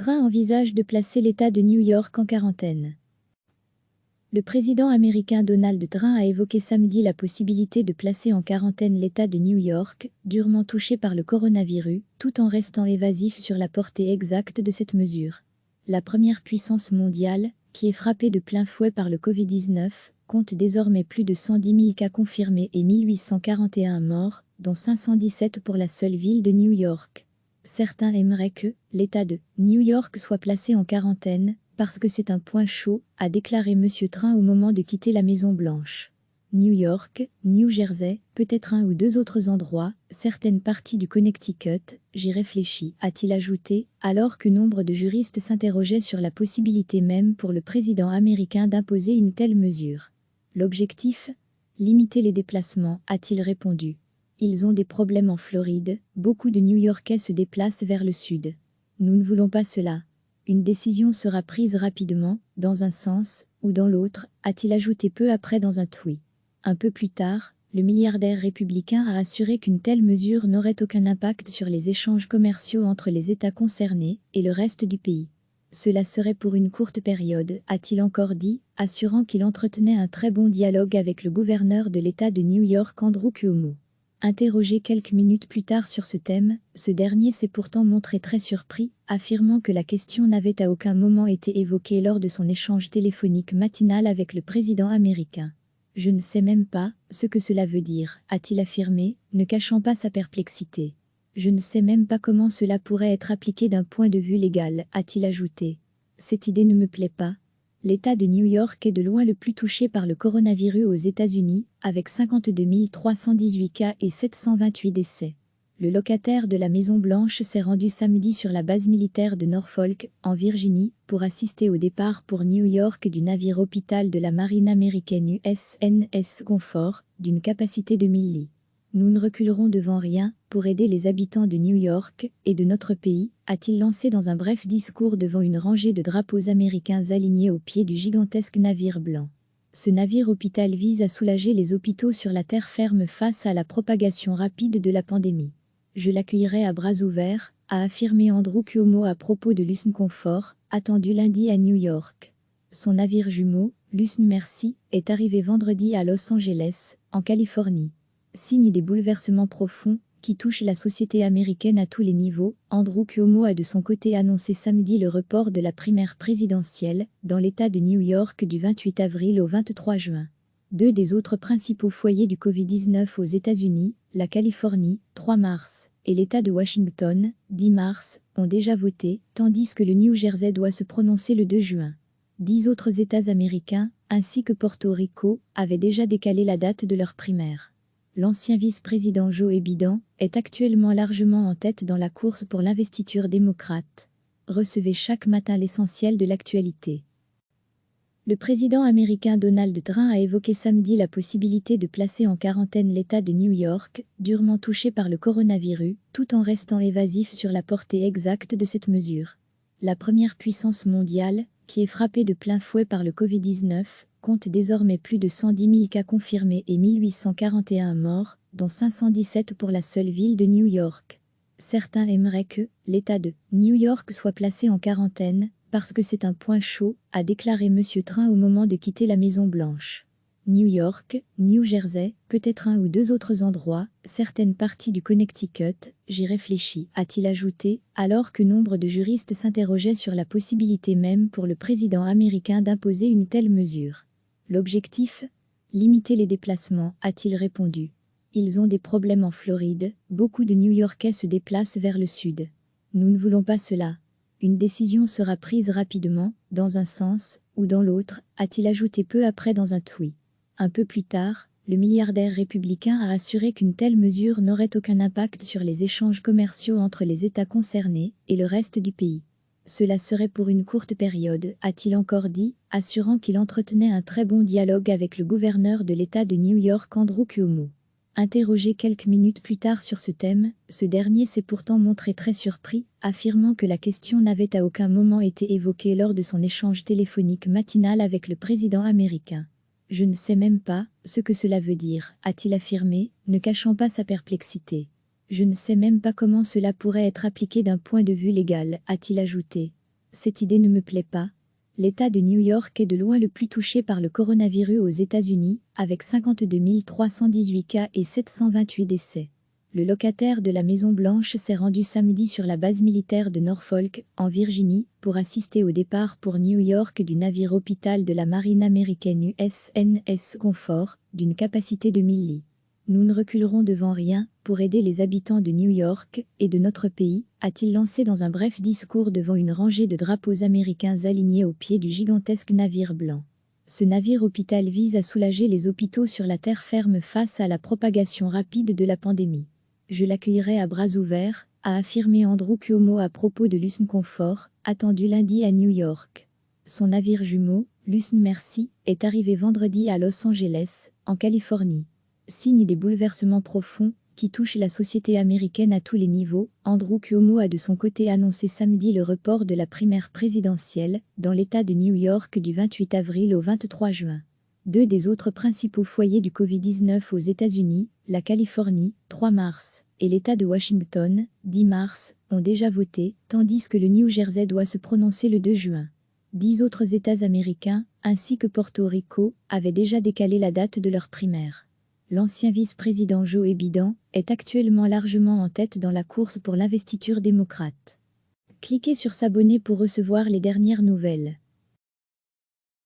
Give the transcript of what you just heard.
Train envisage de placer l'État de New York en quarantaine. Le président américain Donald Trump a évoqué samedi la possibilité de placer en quarantaine l'État de New York, durement touché par le coronavirus, tout en restant évasif sur la portée exacte de cette mesure. La première puissance mondiale, qui est frappée de plein fouet par le Covid-19, compte désormais plus de 110 000 cas confirmés et 1841 morts, dont 517 pour la seule ville de New York. Certains aimeraient que l'État de New York soit placé en quarantaine, parce que c'est un point chaud, a déclaré M. Trump au moment de quitter la Maison-Blanche. New York, New Jersey, peut-être un ou deux autres endroits, certaines parties du Connecticut, j'y réfléchis, a-t-il ajouté, alors que nombre de juristes s'interrogeaient sur la possibilité même pour le président américain d'imposer une telle mesure. L'objectif ? Limiter les déplacements, a-t-il répondu. Ils ont des problèmes en Floride, beaucoup de New-Yorkais se déplacent vers le sud. Nous ne voulons pas cela. Une décision sera prise rapidement, dans un sens ou dans l'autre, a-t-il ajouté peu après dans un tweet. Un peu plus tard, le milliardaire républicain a assuré qu'une telle mesure n'aurait aucun impact sur les échanges commerciaux entre les États concernés et le reste du pays. Cela serait pour une courte période, a-t-il encore dit, assurant qu'il entretenait un très bon dialogue avec le gouverneur de l'État de New York Andrew Cuomo. Interrogé quelques minutes plus tard sur ce thème, ce dernier s'est pourtant montré très surpris, affirmant que la question n'avait à aucun moment été évoquée lors de son échange téléphonique matinal avec le président américain. « Je ne sais même pas ce que cela veut dire », a-t-il affirmé, ne cachant pas sa perplexité. « Je ne sais même pas comment cela pourrait être appliqué d'un point de vue légal », a-t-il ajouté. « Cette idée ne me plaît pas. » L'État de New York est de loin le plus touché par le coronavirus aux États-Unis, avec 52 318 cas et 728 décès. Le locataire de la Maison-Blanche s'est rendu samedi sur la base militaire de Norfolk, en Virginie, pour assister au départ pour New York du navire hôpital de la marine américaine USNS Comfort, d'une capacité de 1000 lits. Nous ne reculerons devant rien pour aider les habitants de New York et de notre pays, a-t-il lancé dans un bref discours devant une rangée de drapeaux américains alignés au pied du gigantesque navire blanc. Ce navire hôpital vise à soulager les hôpitaux sur la terre ferme face à la propagation rapide de la pandémie. Je l'accueillerai à bras ouverts, a affirmé Andrew Cuomo à propos de l'USN Comfort, attendu lundi à New York. Son navire jumeau, l'USN Mercy, est arrivé vendredi à Los Angeles, en Californie. Signe des bouleversements profonds qui touchent la société américaine à tous les niveaux, Andrew Cuomo a de son côté annoncé samedi le report de la primaire présidentielle dans l'État de New York du 28 avril au 23 juin. Deux des autres principaux foyers du Covid-19 aux États-Unis, la Californie, 3 mars, et l'État de Washington, 10 mars, ont déjà voté, tandis que le New Jersey doit se prononcer le 2 juin. 10 autres États américains, ainsi que Porto Rico, avaient déjà décalé la date de leur primaire. L'ancien vice-président Joe Biden est actuellement largement en tête dans la course pour l'investiture démocrate. Recevez chaque matin l'essentiel de l'actualité. Le président américain Donald Trump a évoqué samedi la possibilité de placer en quarantaine l'État de New York, durement touché par le coronavirus, tout en restant évasif sur la portée exacte de cette mesure. La première puissance mondiale, qui est frappée de plein fouet par le Covid-19, compte désormais plus de 110 000 cas confirmés et 1841 morts, dont 517 pour la seule ville de New York. Certains aimeraient que l'État de New York soit placé en quarantaine, parce que c'est un point chaud, a déclaré M. Trump au moment de quitter la Maison-Blanche. New York, New Jersey, peut-être un ou deux autres endroits, certaines parties du Connecticut, j'y réfléchis, a-t-il ajouté, alors que nombre de juristes s'interrogeaient sur la possibilité même pour le président américain d'imposer une telle mesure. L'objectif ? Limiter les déplacements, a-t-il répondu. Ils ont des problèmes en Floride, beaucoup de New-Yorkais se déplacent vers le sud. Nous ne voulons pas cela. Une décision sera prise rapidement, dans un sens ou dans l'autre, a-t-il ajouté peu après dans un tweet. Un peu plus tard, le milliardaire républicain a assuré qu'une telle mesure n'aurait aucun impact sur les échanges commerciaux entre les États concernés et le reste du pays. Cela serait pour une courte période, a-t-il encore dit, assurant qu'il entretenait un très bon dialogue avec le gouverneur de l'État de New York Andrew Cuomo. Interrogé quelques minutes plus tard sur ce thème, ce dernier s'est pourtant montré très surpris, affirmant que la question n'avait à aucun moment été évoquée lors de son échange téléphonique matinal avec le président américain. « Je ne sais même pas ce que cela veut dire », a-t-il affirmé, ne cachant pas sa perplexité. « Je ne sais même pas comment cela pourrait être appliqué d'un point de vue légal », a-t-il ajouté. Cette idée ne me plaît pas. L'État de New York est de loin le plus touché par le coronavirus aux États-Unis, avec 52 318 cas et 728 décès. Le locataire de la Maison-Blanche s'est rendu samedi sur la base militaire de Norfolk, en Virginie, pour assister au départ pour New York du navire hôpital de la marine américaine USNS Comfort, d'une capacité de 1000 lits. Nous ne reculerons devant rien pour aider les habitants de New York et de notre pays, a-t-il lancé dans un bref discours devant une rangée de drapeaux américains alignés au pied du gigantesque navire blanc. Ce navire hôpital vise à soulager les hôpitaux sur la terre ferme face à la propagation rapide de la pandémie. Je l'accueillerai à bras ouverts, a affirmé Andrew Cuomo à propos de l'USN Comfort, attendu lundi à New York. Son navire jumeau, l'USN Mercy, est arrivé vendredi à Los Angeles, en Californie. Signe des bouleversements profonds qui touchent la société américaine à tous les niveaux, Andrew Cuomo a de son côté annoncé samedi le report de la primaire présidentielle dans l'État de New York du 28 avril au 23 juin. Deux des autres principaux foyers du Covid-19 aux États-Unis, la Californie, 3 mars, et l'État de Washington, 10 mars, ont déjà voté, tandis que le New Jersey doit se prononcer le 2 juin. 10 autres États américains, ainsi que Porto Rico, avaient déjà décalé la date de leur primaire. L'ancien vice-président Joe Biden est actuellement largement en tête dans la course pour l'investiture démocrate. Cliquez sur s'abonner pour recevoir les dernières nouvelles.